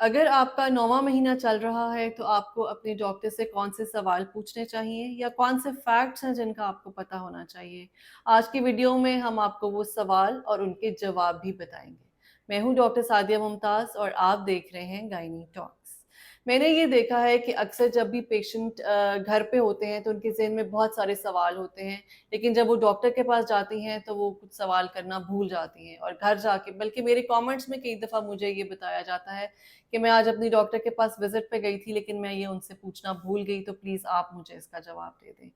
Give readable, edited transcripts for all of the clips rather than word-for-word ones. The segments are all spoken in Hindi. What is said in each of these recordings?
अगर आपका 9वाँ महीना चल रहा है तो आपको अपने डॉक्टर से कौन से सवाल पूछने चाहिए या कौन से फैक्ट्स हैं जिनका आपको पता होना चाहिए। आज की वीडियो में हम आपको वो सवाल और उनके जवाब भी बताएंगे। मैं हूँ डॉक्टर सादिया मुमताज़ और आप देख रहे हैं गायनी टॉक्स। मैंने ये देखा है कि अक्सर जब भी पेशेंट घर पे होते हैं तो उनके ज़हन में बहुत सारे सवाल होते हैं, लेकिन जब वो डॉक्टर के पास जाती हैं तो वो कुछ सवाल करना भूल जाती हैं और घर जाके बल्कि मेरे कमेंट्स में कई दफ़ा मुझे ये बताया जाता है कि मैं आज अपनी डॉक्टर के पास विज़िट पे गई थी, लेकिन मैं ये उनसे पूछना भूल गई, तो प्लीज़ आप मुझे इसका जवाब दे दें।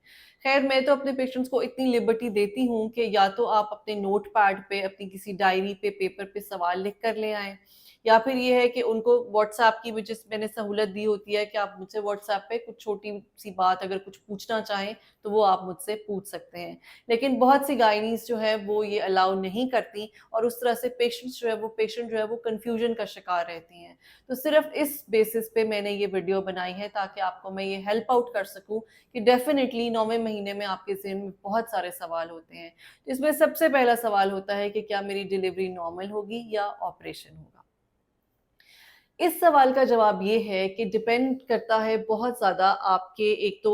ख़ैर, मैं तो अपने पेशेंट्स को इतनी लिबर्टी देती हूँ कि या तो आप अपने नोटपैड पे, अपनी किसी डायरी पे, पेपर पे सवाल लिख कर ले आएँ, या फिर ये है कि उनको व्हाट्सऐप की भी जिस मैंने सहूलत दी होती है कि आप मुझसे व्हाट्सऐप पे कुछ छोटी-सी बात अगर कुछ पूछना चाहें, तो वो आप मुझसे पूछ सकते हैं। लेकिन बहुत सी गायनीज़ जो है वो ये अलाउ नहीं करती और उस तरह से पेशेंट जो है वो कन्फ्यूजन का शिकार रहती हैं। तो सिर्फ इस बेसिस पे मैंने ये वीडियो बनाई है ताकि आपको मैं ये हेल्प आउट कर सकूं कि डेफिनेटली 9वें महीने में आपके ज़हन में बहुत सारे सवाल होते हैं। तो इसमें सबसे पहला सवाल होता है कि क्या मेरी डिलीवरी नॉर्मल होगी या ऑपरेशन होगा। इस सवाल का जवाब ये है कि डिपेंड करता है बहुत ज़्यादा आपके एक तो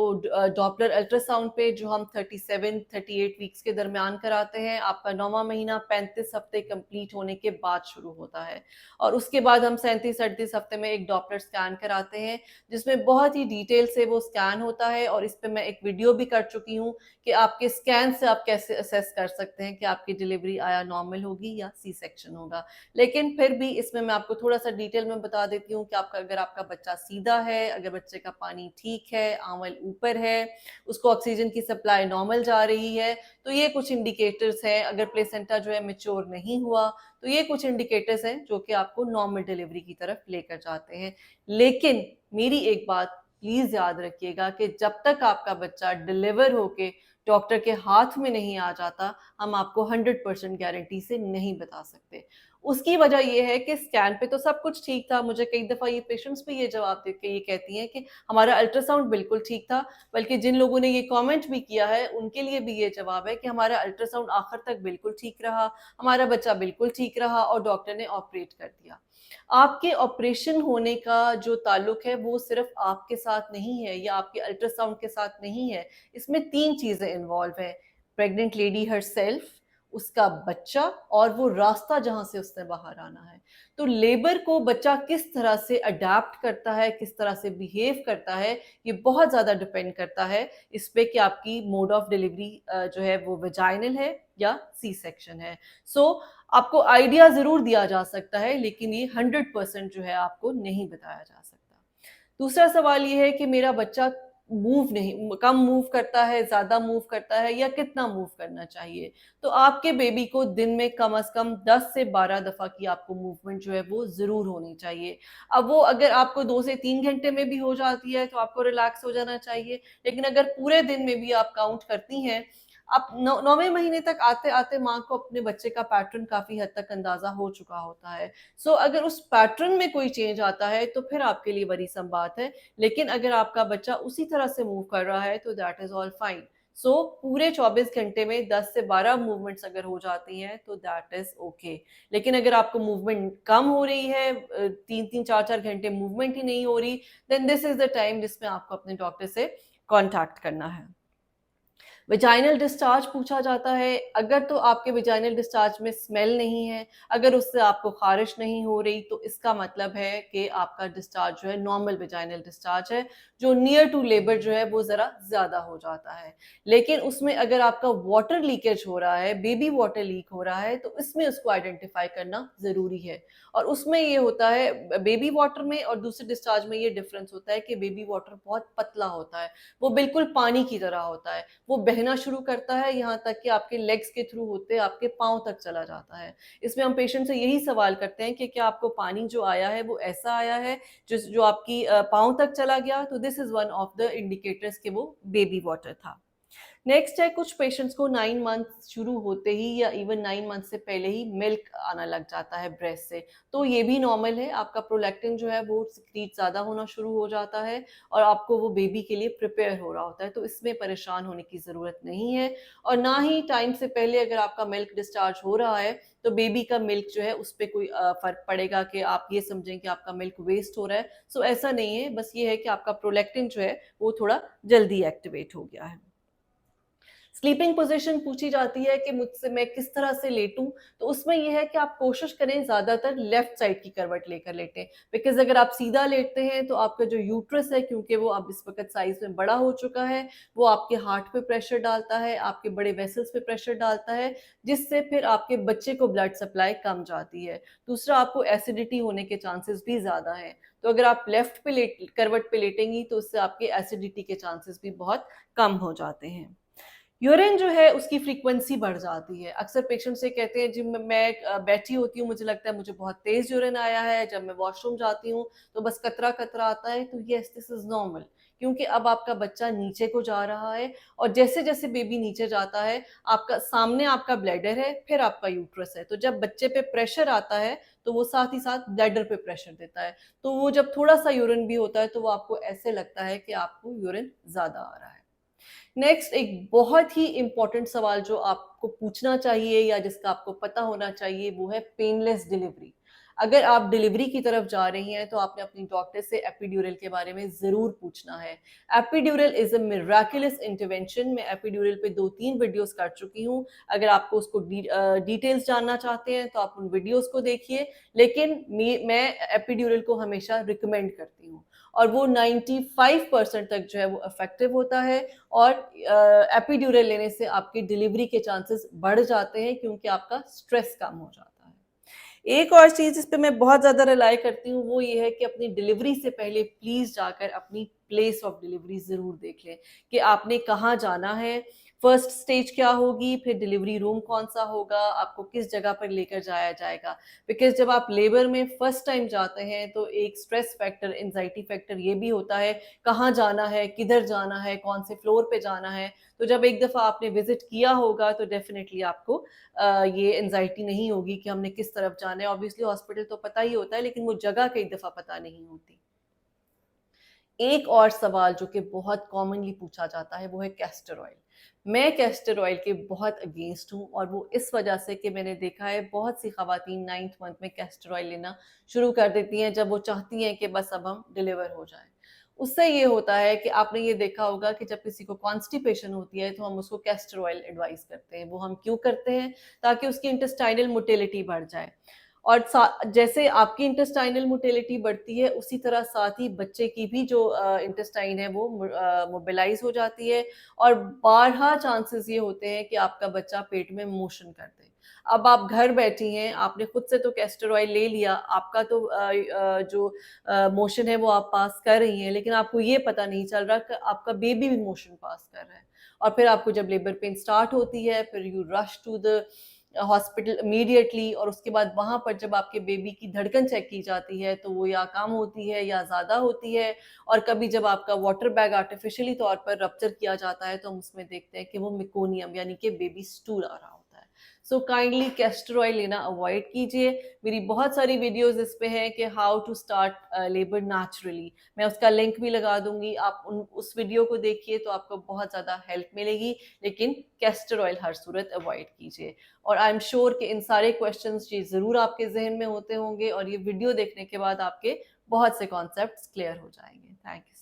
डॉपलर अल्ट्रासाउंड पे जो हम 37-38 वीक्स के दरमियान कराते हैं। आपका 9वां महीना 35 हफ्ते कंप्लीट होने के बाद शुरू होता है और उसके बाद हम 37-38 हफ्ते में एक डॉपलर स्कैन कराते हैं, जिसमें बहुत ही डिटेल से वो स्कैन होता है और इस पे मैं एक वीडियो भी कर चुकी हूँ कि आपके स्कैन से आप कैसे असेस कर सकते हैं कि आपकी डिलीवरी आया नॉर्मल होगी या सी सेक्शन होगा। लेकिन फिर भी इसमें मैं आपको थोड़ा-सा डिटेल में बता देती हूँ कि अगर आपका बच्चा सीधा है, अगर बच्चे का पानी ठीक है, आंवल ऊपर है, उसको ऑक्सीजन की सप्लाई नॉर्मल जा रही है, तो ये कुछ इंडिकेटर्स हैं। अगर प्लेसेंटा जो है मैच्योर नहीं हुआ, तो ये कुछ इंडिकेटर्स हैं जो कि आपको नॉर्मल डिलीवरी की तरफ लेकर जाते हैं। लेकिन मेरी एक बात प्लीज़ याद रखिएगा कि जब तक आपका बच्चा डिलीवर होके डॉक्टर के हाथ में नहीं आ जाता, हम आपको 100% गारंटी से नहीं बता सकते। उसकी वजह ये है कि स्कैन पे तो सब कुछ ठीक था। मुझे कई दफ़ा ये पेशेंट्स भी ये जवाब दे के ये कहती हैं कि हमारा अल्ट्रासाउंड बिल्कुल ठीक था, बल्कि जिन लोगों ने ये कमेंट भी किया है, उनके लिए भी ये जवाब है कि हमारा अल्ट्रासाउंड आखिर तक बिल्कुल ठीक रहा, हमारा बच्चा बिल्कुल ठीक रहा और डॉक्टर ने ऑपरेट कर दिया। आपके ऑपरेशन होने का जो ताल्लुक है, वो सिर्फ़ आपके साथ नहीं है या आपके अल्ट्रासाउंड के साथ नहीं है। इसमें 3 चीज़ें इन्वॉल्व हैं, प्रेग्नेंट लेडी हरसेल्फ, उसका बच्चा और वो रास्ता जहाँ से उसने बाहर आना है। तो लेबर को बच्चा किस तरह से अडैप्ट करता है, किस तरह से बिहेव करता है, ये बहुत ज़्यादा डिपेंड करता है इस पे कि आपकी मोड ऑफ डिलीवरी जो है वो वेजाइनल है या सी सेक्शन है। सो आपको आइडिया ज़रूर दिया जा सकता है, लेकिन ये 100% जो है आपको नहीं बताया जा सकता। दूसरा सवाल ये है कि मेरा बच्चा कम मूव करता है, ज़्यादा मूव करता है या कितना मूव करना चाहिए? तो आपके बेबी को दिन में कम से कम 10 से 12 दफ़ा की आपको मूवमेंट जो है वो ज़रूर होनी चाहिए। अब वो अगर आपको 2 से 3 घंटे में भी हो जाती है तो आपको रिलैक्स हो जाना चाहिए, लेकिन अगर पूरे दिन में भी आप काउंट करती हैं, आप 9वें महीने तक आते-आते माँ को अपने बच्चे का पैटर्न काफ़ी हद तक अंदाज़ा हो चुका होता है। सो अगर उस पैटर्न में कोई चेंज आता है तो फिर आपके लिए वरीसम बात है, लेकिन अगर आपका बच्चा उसी तरह से मूव कर रहा है तो दैट इज़ ऑल फाइन। सो पूरे 24 घंटे में 10 से 12 मूवमेंट्स अगर हो जाती हैं तो दैट इज़ ओके। लेकिन अगर आपको मूवमेंट कम हो रही है, 3-3 4-4 घंटे मूवमेंट ही नहीं हो रही, then this is the time जिसमें आपको अपने डॉक्टर से कॉन्टैक्ट करना है। वेजाइनल डिस्चार्ज पूछा जाता है, अगर तो आपके वेजाइनल डिस्चार्ज में स्मेल नहीं है, अगर उससे आपको ख़ारिश नहीं हो रही, तो इसका मतलब है कि आपका डिस्चार्ज जो है नॉर्मल वेजाइनल डिस्चार्ज है, जो नियर टू लेबर जो है वो ज़रा ज़्यादा हो जाता है। लेकिन उसमें अगर आपका वाटर लीकेज हो रहा है, बेबी वाटर लीक हो रहा है, तो इसमें उसको आइडेंटिफ़ाई करना ज़रूरी है। और उसमें ये होता है बेबी वाटर में और दूसरे डिस्चार्ज में ये डिफ़रेंस होता है कि बेबी वाटर बहुत पतला होता है, वो बिल्कुल पानी की तरह होता है। वो बहना शुरू करता है, यहाँ तक कि आपके लेग्स के थ्रू होते आपके पाँव तक चला जाता है। इसमें हम पेशेंट से यही सवाल करते हैं कि क्या आपको पानी जो आया है वो ऐसा आया है जो आपकी पाँव तक चला गया? तो this is one of the indicators कि वो बेबी वाटर था। नेक्स्ट है कुछ पेशेंट्स को 9 मंथ शुरू होते ही या इवन 9 मंथ से पहले ही मिल्क आना लग जाता है ब्रेस्ट से, तो ये भी नॉर्मल है। आपका प्रोलैक्टिन जो है वो सिक्रीट ज़्यादा होना शुरू हो जाता है और आपको वो बेबी के लिए प्रिपेयर हो रहा होता है, तो इसमें परेशान होने की ज़रूरत नहीं है। और ना ही टाइम से पहले अगर आपका मिल्क डिस्चार्ज हो रहा है तो बेबी का मिल्क जो है उस पर कोई फ़र्क पड़ेगा कि आप ये समझें कि आपका मिल्क वेस्ट हो रहा है। सो ऐसा नहीं है, बस ये है कि आपका प्रोलैक्टिन जो है वो थोड़ा जल्दी एक्टिवेट हो गया है। स्लीपिंग पोजीशन पूछी जाती है कि मुझसे मैं किस तरह से लेटूं, तो उसमें यह है कि आप कोशिश करें ज़्यादातर लेफ्ट साइड की करवट लेकर लेटें, बिकॉज अगर आप सीधा लेटते हैं तो आपका जो यूट्रस है, क्योंकि वो अब इस वक्त साइज में बड़ा हो चुका है, वो आपके हार्ट पे प्रेशर डालता है, आपके बड़े वेसल्स पे प्रेशर डालता है, जिससे फिर आपके बच्चे को ब्लड सप्लाई कम जाती है। दूसरा, आपको एसिडिटी होने के चांसेस भी ज़्यादा हैं, तो अगर आप लेफ्ट पे करवट पे लेटेंगी तो उससे आपके एसिडिटी के चांसेस भी बहुत कम हो जाते हैं। यूरिन जो है उसकी फ्रीक्वेंसी बढ़ जाती है। अक्सर पेशेंट से कहते हैं जी मैं बैठी होती हूँ, मुझे लगता है मुझे बहुत तेज यूरिन आया है, जब मैं वॉशरूम जाती हूँ तो बस कतरा कतरा आता है। तो यस, दिस इज नॉर्मल, क्योंकि अब आपका बच्चा नीचे को जा रहा है और जैसे जैसे बेबी नीचे जाता है, आपका सामने आपका ब्लैडर है, फिर आपका यूट्रस है, तो जब बच्चे पे प्रेशर आता है तो वो साथ ही साथ ब्लैडर पे प्रेशर देता है। तो वो जब थोड़ा सा यूरिन भी होता है तो वो आपको ऐसे लगता है कि आपको यूरिन ज्यादा आ रहा है। नेक्स्ट, एक बहुत ही इंपॉर्टेंट सवाल जो आपको पूछना चाहिए या जिसका आपको पता होना चाहिए, वो है पेनलेस डिलीवरी। अगर आप डिलीवरी की तरफ जा रही हैं तो आपने अपनी डॉक्टर से एपिड्यूरल के बारे में जरूर पूछना है। Epidural is a miraculous intervention. मैं एपिड्यूरल पे 2-3 वीडियोस कर चुकी हूँ। अगर आपको उसको डिटेल्स जानना चाहते हैं तो आप उन वीडियोस को देखिए, लेकिन मैं एपिड्यूरल को हमेशा रिकमेंड करती हूँ और वो 95% तक जो है वो इफेक्टिव होता है। और एपिड्यूरल लेने से आपकी डिलीवरी के चांसेस बढ़ जाते हैं, क्योंकि आपका स्ट्रेस कम हो जाता है। एक और चीज इस पे मैं बहुत ज्यादा रिलाई करती हूँ, वो ये है कि अपनी डिलीवरी से पहले प्लीज जाकर अपनी प्लेस ऑफ डिलीवरी जरूर देख लें कि आपने कहाँ जाना है, फर्स्ट स्टेज क्या होगी, फिर डिलीवरी रूम कौन सा होगा, आपको किस जगह पर लेकर जाया जाएगा। बिकॉज जब आप लेबर में फर्स्ट टाइम जाते हैं तो एक स्ट्रेस फैक्टर, एंजाइटी फैक्टर ये भी होता है, कहाँ जाना है, किधर जाना है, कौन से फ्लोर पे जाना है। तो जब एक दफ़ा आपने विजिट किया होगा तो डेफिनेटली आपको ये एंजाइटी नहीं होगी कि हमने किस तरफ जाना है। ऑब्वियसली हॉस्पिटल तो पता ही होता है, लेकिन वो जगह कई दफ़ा पता नहीं होती। एक और सवाल जो कि बहुत कॉमनली पूछा जाता है वो है कैस्टर ऑयल। मैं कैस्टर ऑयल के बहुत अगेंस्ट हूँ, और वो इस वजह से कि मैंने देखा है बहुत सी खवातीन 9th मंथ में कैस्टर ऑयल लेना शुरू कर देती हैं जब वो चाहती हैं कि बस अब हम डिलीवर हो जाएं। उससे ये होता है कि आपने ये देखा होगा कि जब किसी को कॉन्स्टिपेशन होती है तो हम उसको कैस्टर ऑयल एडवाइस करते हैं। वो हम क्यों करते हैं? ताकि उसकी इंटेस्टाइनल मोटिलिटी बढ़ जाए। और जैसे आपकी इंटेस्टाइनल मोटिलिटी बढ़ती है, उसी तरह साथ ही बच्चे की भी जो इंटेस्टाइन है वो मोबिलाइज हो जाती है, और बारहा चांसेस ये होते हैं कि आपका बच्चा पेट में मोशन कर दे। अब आप घर बैठी हैं, आपने खुद से तो कैस्टर ऑयल ले लिया, आपका तो जो मोशन है वो आप पास कर रही हैं, लेकिन आपको ये पता नहीं चल रहा कि आपका बेबी भी मोशन पास कर रहा है। और फिर आपको जब लेबर पेन स्टार्ट होती है, फिर you rush to the hospital immediately, और उसके बाद वहां पर जब आपके बेबी की धड़कन चेक की जाती है तो वो या कम होती है या ज्यादा होती है। और कभी जब आपका वाटर बैग आर्टिफिशियली तौर पर रप्चर किया जाता है तो हम उसमें देखते हैं कि वो मिकोनियम यानी कि बेबी स्टूल आ रहा होता है। सो काइंडली कैस्टर ऑयल लेना अवॉइड कीजिए। मेरी बहुत सारी वीडियोस इस पे हैं कि how to start labour naturally. मैं उसका लिंक भी लगा दूंगी, आप उस वीडियो को देखिए तो आपको बहुत ज्यादा हेल्प मिलेगी। लेकिन कैस्टर ऑयल हर सूरत अवॉइड कीजिए। और आई एम श्योर कि इन सारे क्वेश्चंस जी जरूर आपके जहन में होते होंगे, और ये वीडियो देखने के बाद आपके बहुत से कॉन्सेप्ट्स क्लियर हो जाएंगे। Thank you.